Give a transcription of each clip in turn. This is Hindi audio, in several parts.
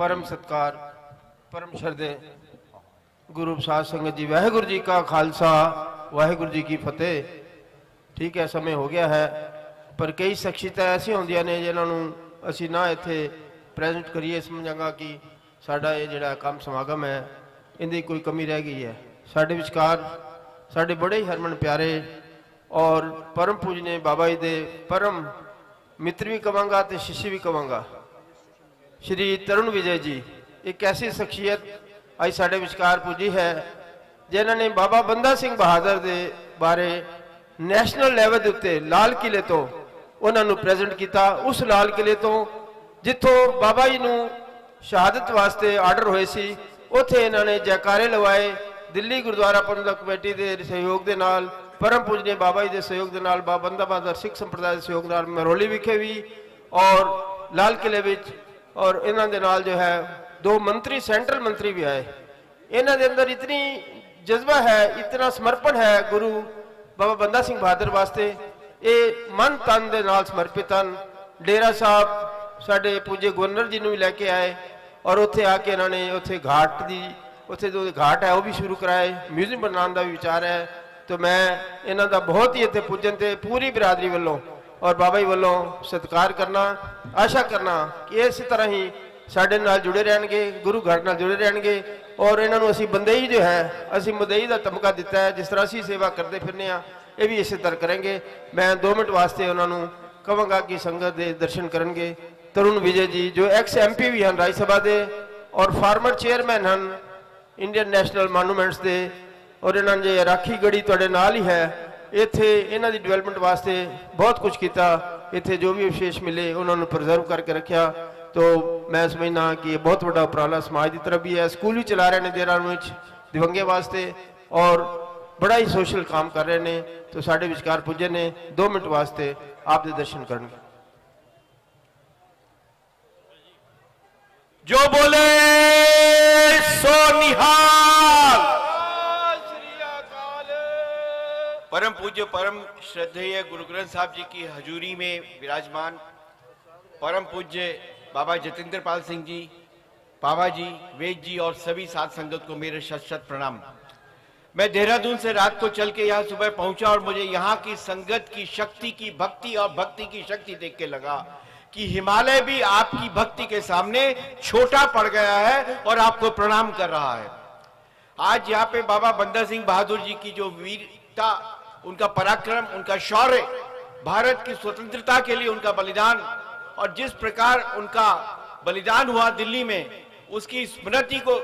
परम सत्कार परम शरदे गुरु साध संगत जी, वाहेगुरु जी का खालसा वाहेगुरु जी की फतेह। ठीक है, समय हो गया है, पर कई शख्सियतां ऐसी होंदियां ने जिन्होंने असी ना इत्थे प्रेजेंट करिए, समझांगा कि साडा ये जिहड़ा काम समागम है इहदी कोई कमी रह गई है। साडे विचकार साडे बड़े ही हरमन प्यारे और परम पूजने बाबा जी दे परम मित्र भी कहांगा ते शिष्य भी कहांगा, श्री तरुण विजय जी एक ऐसी शख्सियत अज साडे विचकार पूजी है जिन्होंने बाबा बंदा सिंह बहादुर के बारे नैशनल लैवल के उत्ते लाल किले तो उन्होंने प्रेजेंट किया। उस लाल किले तो जिथों बाबा जी नूं शहादत वास्ते आर्डर होए सी, उत्थे इन्होंने जयकारे लवाए। दिल्ली गुरुद्वारा प्रबंधक कमेटी के सहयोग के नाल, परम पूजनीय बाबा जी के सहयोग के नाल, बाबा बंदा बहादुर सिख संप्रदाय के सहयोग नाल मरोली विखे भी और लाल किले विच, और इन्हां दे नाल जो है दो मंत्री सेंट्रल मंत्री भी आए। इन्हां दे अंदर इतनी जज्बा है, इतना समर्पण है गुरु बाबा बंदा सिंह बहादुर वास्ते, ये मन तन दे नाल समर्पित हैं। डेरा साहब साडे पूजे गवर्नर जी नूं भी लैके आए और उत्थे आके इन्होंने उत्थे घाट दी उत्थे जो घाट है वह भी शुरू कराए, म्यूजियम बनाने का भी विचार है। तो मैं इन्हां दा बहुत ही इत्थे पुजन ते पूरी बिरादरी वालों और बाबा जी वालों सत्कार करना, आशा करना कि इस तरह ही साडे नाल जुड़े रहणगे, गुरु घर नाल जुड़े रहणगे। और इन्हों असी बंदेई जो है असी मदई का तमका दिता है, जिस तरह असी सेवा करते फिरने ये भी इस तरह करेंगे। मैं 2 मिनट वास्ते उन्होंने कहांगा कि संगत के दर्शन करेंगे। तरुण विजय जी जो एक्स MP भी हैं राज्य सभा के और फार्मर चेयरमैन हैं इंडियन नैशनल मोनूमेंट्स के, और इन्होंने जो राखी गढ़ी तुहाडे नाल ही है, इत्थे इन्हां दी डेवलपमेंट वास्ते बहुत कुछ किया। इत्थे जो भी विशेष मिले उन्होंने प्रिजर्व करके रखा। तो मैं समझना कि बहुत बड़ा उपराला समाज की तरफ भी है। स्कूल भी चला रहे हैं देहरादून में दिव्यांगे वास्ते और बड़ा ही सोशल काम कर रहे हैं। तो साडे विचकार पुजे ने 2 मिनट वास्ते आप दे दर्शन करेंगे। जो बोले सो निहाल। परम पूज्य परम श्रद्धेय गुरु ग्रंथ साहब जी की हजूरी में विराजमान परम पूज्य बाबा जतिंद्र पाल सिंह जी, बाबा जी, वेद जी और सभी साध संगत को मेरे शत शत प्रणाम। मैं देहरादून से रात को चल के यहाँ सुबह पहुंचा और मुझे यहाँ की संगत की शक्ति की भक्ति और भक्ति की शक्ति देख के लगा कि हिमालय भी आपकी भक्ति के सामने छोटा पड़ गया है और आपको प्रणाम कर रहा है। आज यहाँ पे बाबा बंदा सिंह बहादुर जी की जो वीरता, उनका पराक्रम, उनका शौर्य, भारत की स्वतंत्रता के लिए उनका बलिदान और जिस प्रकार उनका बलिदान हुआ दिल्ली में, उसकी स्मृति को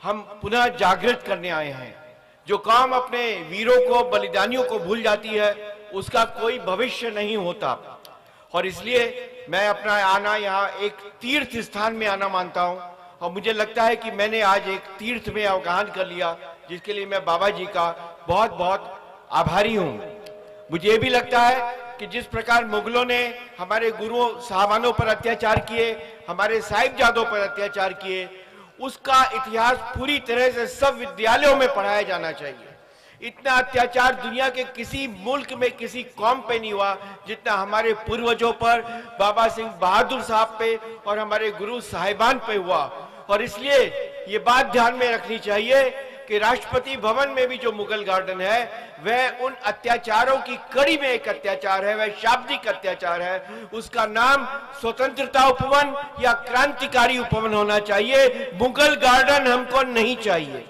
हम पुनः जागृत करने आए हैं। जो काम अपने वीरों को, बलिदानियों को भूल जाती है, उसका कोई भविष्य नहीं होता। और इसलिए मैं अपना आना यहाँ एक तीर्थ स्थान में आना मानता हूँ और मुझे लगता है कि मैंने आज एक तीर्थ में अवगाहन कर लिया, जिसके लिए मैं बाबा जी का बहुत बहुत आभारी हूँ। मुझे ये भी लगता है कि जिस प्रकार मुगलों ने हमारे गुरुओं साहबानों पर अत्याचार किए, हमारे साहिबजादों पर अत्याचार किए, उसका इतिहास पूरी तरह से सब विद्यालयों में पढ़ाया जाना चाहिए। इतना अत्याचार दुनिया के किसी मुल्क में किसी कौम पे नहीं हुआ जितना हमारे पूर्वजों पर, बाबा सिंह बहादुर साहब पे और हमारे गुरु साहिबान पे हुआ। और इसलिए ये बात ध्यान में रखनी चाहिए कि राष्ट्रपति भवन में भी जो मुगल गार्डन है वह उन अत्याचारों की कड़ी में एक अत्याचार है, वह शाब्दिक अत्याचार है। उसका नाम स्वतंत्रता उपवन या क्रांतिकारी उपवन होना चाहिए। मुगल गार्डन हमको नहीं चाहिए,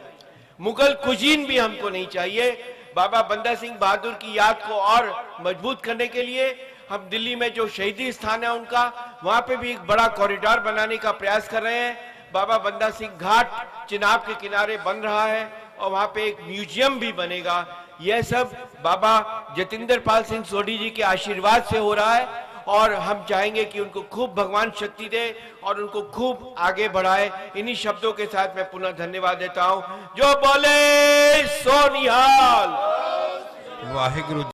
मुगल कुजीन भी हमको नहीं चाहिए। बाबा बंदा सिंह बहादुर की याद को और मजबूत करने के लिए हम दिल्ली में जो शहीदी स्थान है उनका, वहां पे भी एक बड़ा कॉरिडोर बनाने का प्रयास कर रहे हैं। बाबा बंदा सिंह घाट चिनाब के किनारे बन रहा है और वहां पे एक म्यूजियम भी बनेगा। यह सब बाबा जतिंद्र पाल सिंह सोढ़ी जी के आशीर्वाद से हो रहा है और हम चाहेंगे कि उनको खूब भगवान शक्ति दे और उनको खूब आगे बढ़ाए। इन्हीं शब्दों के साथ मैं पुनः धन्यवाद देता हूं। जो बोले सो निहाल। वाहिगुरु।